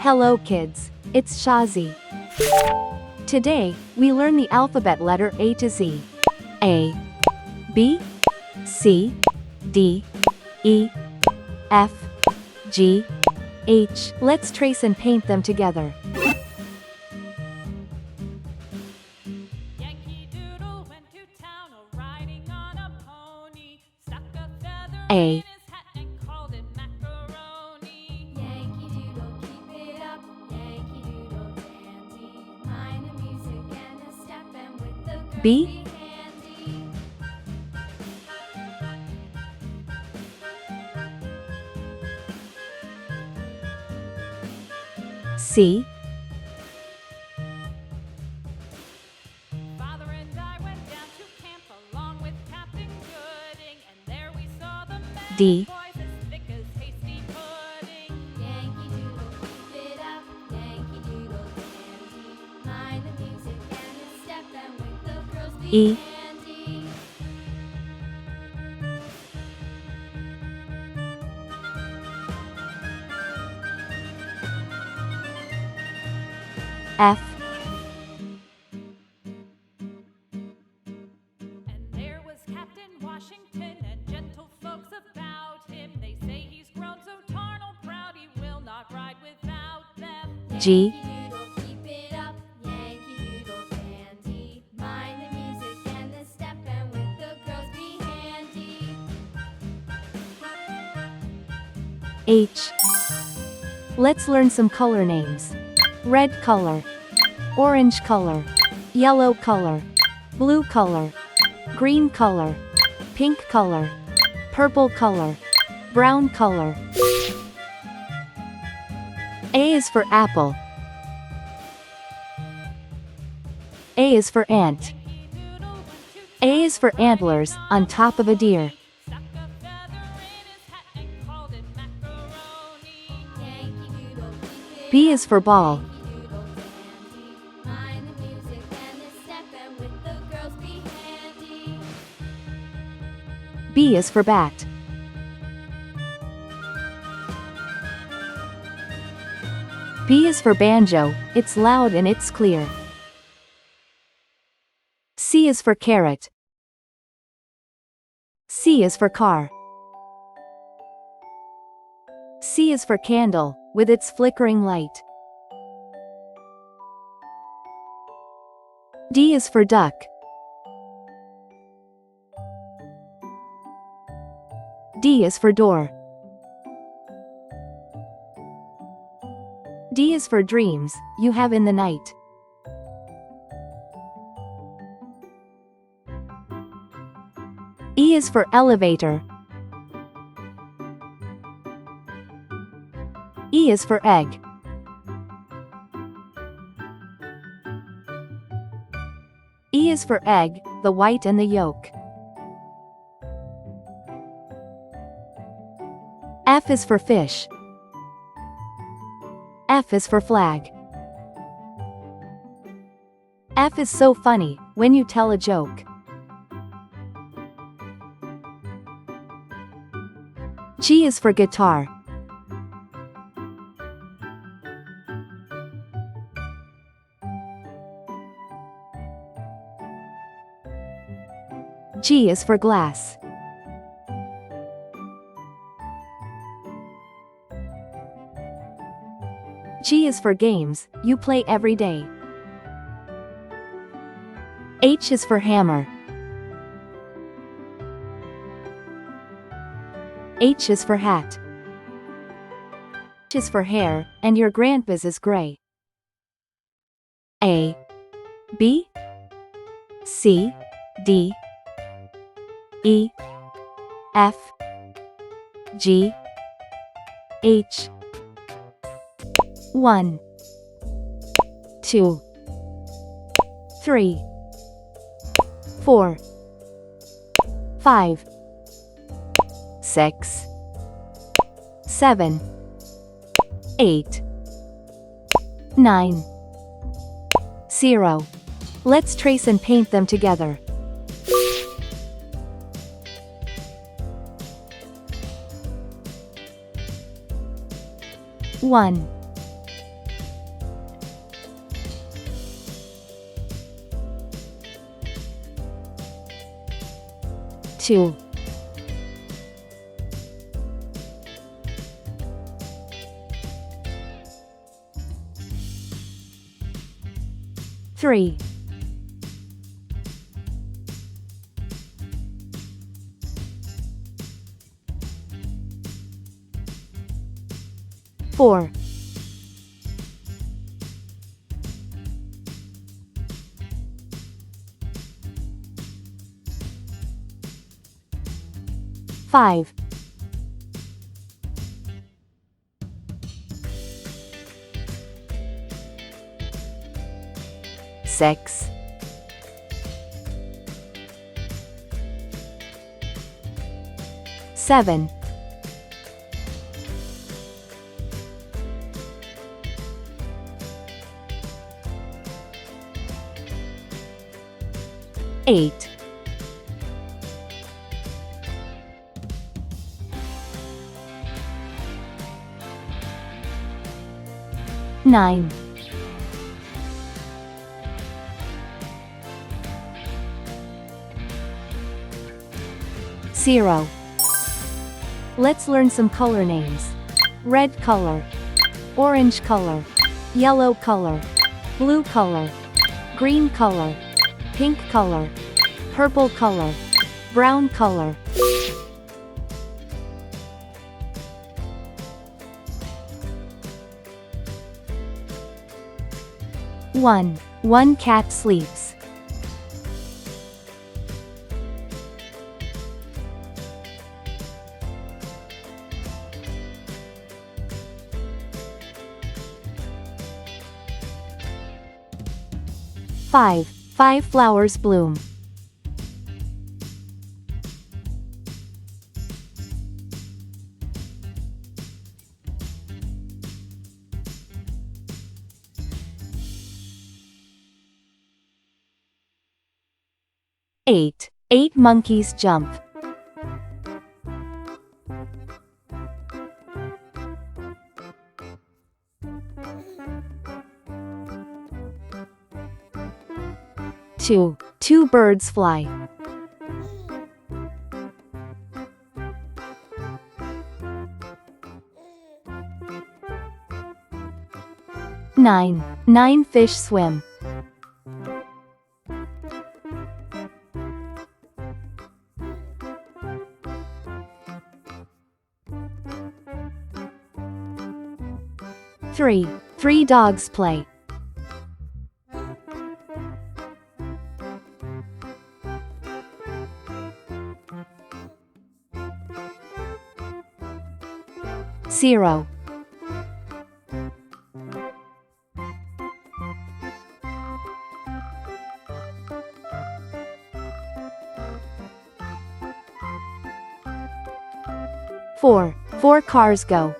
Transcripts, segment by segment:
Hello kids, it's Shazi. Today, we learn the alphabet letter A to Z. A, B, C, D, E, F, G, H. Let's trace and paint them together. A, B, C, D, E, F, and there was Captain Washington and gentle folks about him. They say he's grown so tarnal proud he will not ride without them. G, Keep it up, Yankee Doodle dandy. Mind the music and the step, and with the girls be handy. H. Let's learn some color names. Red color, orange color, yellow color, blue color, green color, pink color, purple color, brown color. A is for apple. A is for ant. A is for antlers on top of a deer. B is for ball. B is for bat. B is for banjo, it's loud and it's clear. C is for carrot. C is for car. C is for candle, with its flickering light. D is for duck. D is for door. D is for dreams you have in the night. E is for elevator. E is for egg. E is for egg, the white and the yolk. F is for fish. F is for flag. F is so funny when you tell a joke. G is for guitar. G is for glass. G is for games you play every day. H is for hammer. H is for hat. H is for hair, and your grandpa's is gray. A, B, C, D, E, F, G, H. 1, 2, 3, 4, 5, 6, 7, 8, 9, 0. Let's trace and paint them together. 1, 2, 3, 4, 5, 6, 7, 8, 9, 0. Let's learn some color names. Red color, orange color, yellow color, blue color, green color, pink color, purple color, brown color. One cat sleeps. 5 flowers bloom. 8 monkeys jump. 2 birds fly. 9 fish swim. 3 dogs play. 0. 4 cars go.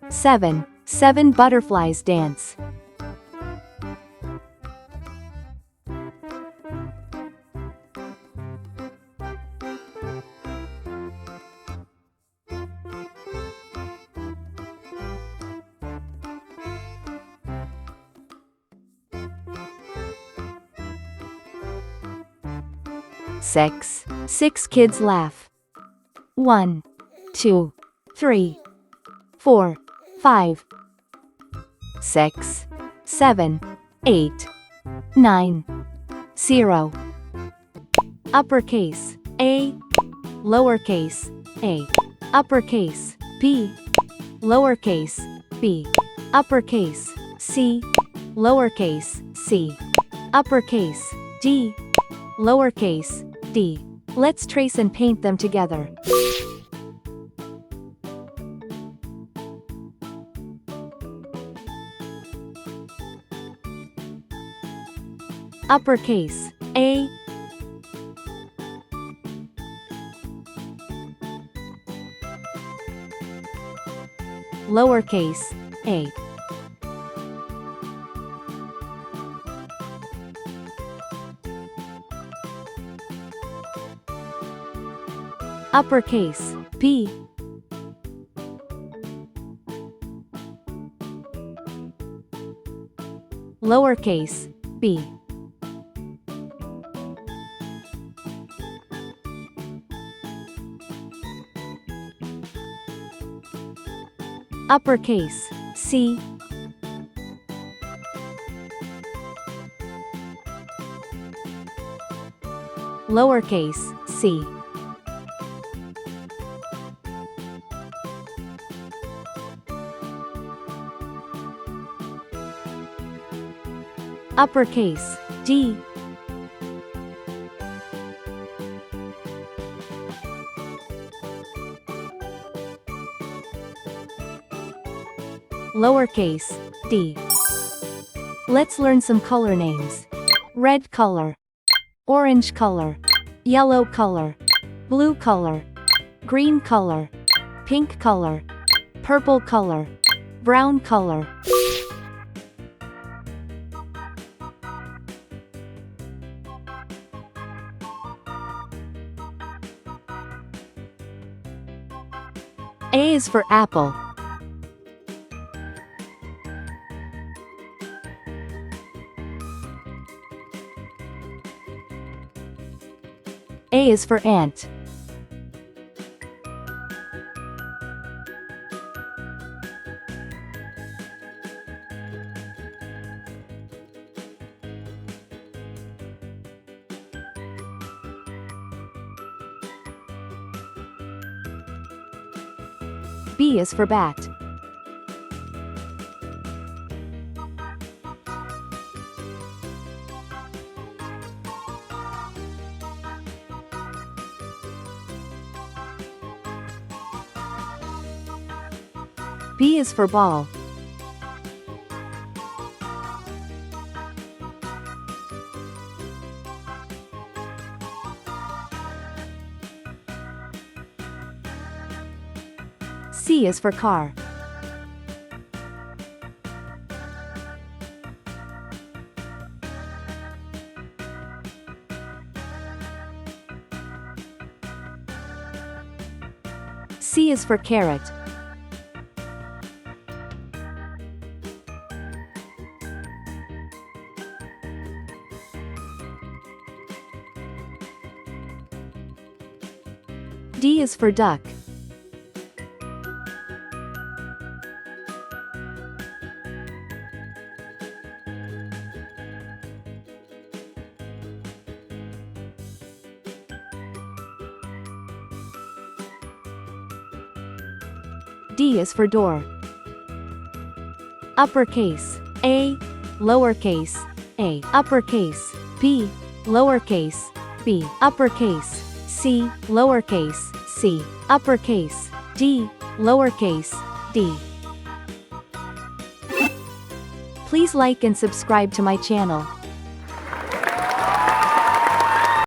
7 butterflies dance. 6 kids laugh. 1, 2, 3, 4, 5, 6, 7, 8, 9, 0. Uppercase A, lowercase a, uppercase B, lowercase b, uppercase C, lowercase c, uppercase D, lowercase d. Let's trace and paint them together. Uppercase A, lowercase a, uppercase B, lowercase, b. Uppercase, C. Lowercase, c. Uppercase, D. Lowercase, d. Let's learn some color names. Red color, orange color, yellow color, blue color, green color, pink color, purple color, brown color. A is for apple. A is for ant. B is for bat. B is for ball. C is for car. C is for carrot. D is for duck. D is for door. Uppercase, A, lowercase, a, uppercase, B, lowercase, b, uppercase, C, lowercase, c, uppercase, D, lowercase, d. Please like and subscribe to my channel.